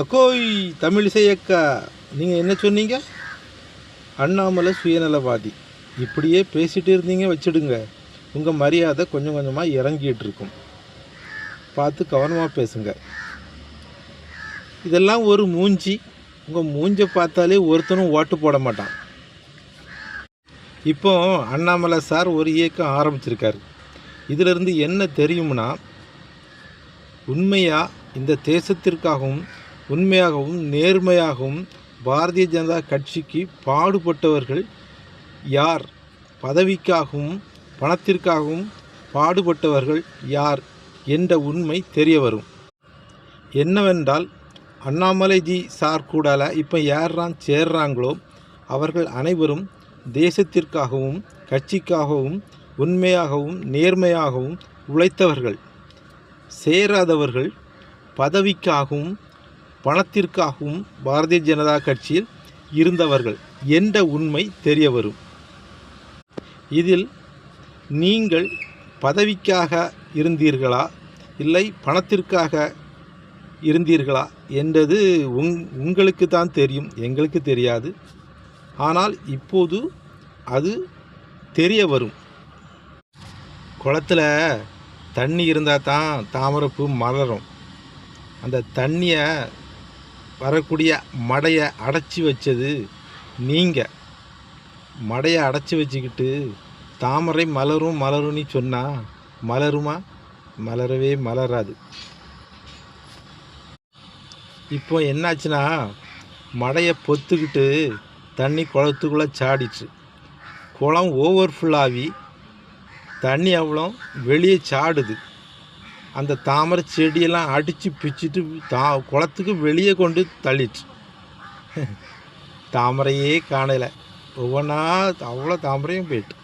அக்கோய் தமிழிசை அக்கா, நீங்கள் என்ன சொன்னீங்க? அண்ணாமலை சுயநலவாதி. இப்படியே பேசிகிட்டு இருந்தீங்க வச்சுடுங்க, உங்கள் மரியாதை கொஞ்சம் கொஞ்சமாக இறங்கிட்டு இருக்கும். பார்த்து கவனமாக பேசுங்க. இதெல்லாம் ஒரு மூஞ்சி. உங்கள் மூஞ்சை பார்த்தாலே ஒருத்தனும் ஓட்டு போட மாட்டான். இப்போ அண்ணாமலை சார் ஒரு இயக்கம் ஆரம்பிச்சிருக்காரு. இதிலிருந்து என்ன தெரியும்னா, உண்மையாக இந்த தேசத்திற்காகவும் உண்மையாகவும் நேர்மையாகவும் பாரதிய ஜனதா கட்சிக்கு பாடுபட்டவர்கள் யார், பதவிக்காகவும் பணத்திற்காகவும் பாடுபட்டவர்கள் யார் என்ற உண்மை தெரிய வரும். என்னவென்றால், அண்ணாமலைஜி சார் கூடால இப்போ யாரெல்லாம் சேர்றாங்களோ அவர்கள் அனைவரும் தேசத்திற்காகவும் கட்சிக்காகவும் உண்மையாகவும் நேர்மையாகவும் உழைத்தவர்கள். சேராதவர்கள் பதவிக்காகவும் பணத்திற்காகவும் பாரதிய ஜனதா கட்சியில் இருந்தவர்கள் என்ற உண்மை தெரிய வரும். இதில் நீங்கள் பதவிக்காக இருந்தீர்களா இல்லை பணத்திற்காக இருந்தீர்களா என்றது உங்களுக்கு தான் தெரியும், எங்களுக்கு தெரியாது. ஆனால் இப்போது அது தெரிய வரும். குளத்தில் தண்ணி இருந்தால் தான் தாமரைப்பூ மலரும். அந்த தண்ணியை வரக்கூடிய மடையை அடைச்சி வச்சது நீங்கள். மடையை அடைச்சி வச்சுக்கிட்டு தாமரை மலரும் மலரும்னு சொன்னால் மலருமா? மலரவே மலராது. இப்போ என்னாச்சுன்னா, மடையை பொத்துக்கிட்டு தண்ணி குளத்துக்குள்ளே சாடிச்சு. குளம் ஓவர்ஃபுல்லாகி தண்ணி அவ்வளோ வெளியே சாடுது. அந்த தாமரை செடியெல்லாம் அடித்து பிச்சுட்டு குளத்துக்கு வெளியே கொண்டு தள்ளிச்சு. தாமரையே காணலை. ஒவ்வொன்றா அவ்வளோ தாமரையும் போயிட்டு.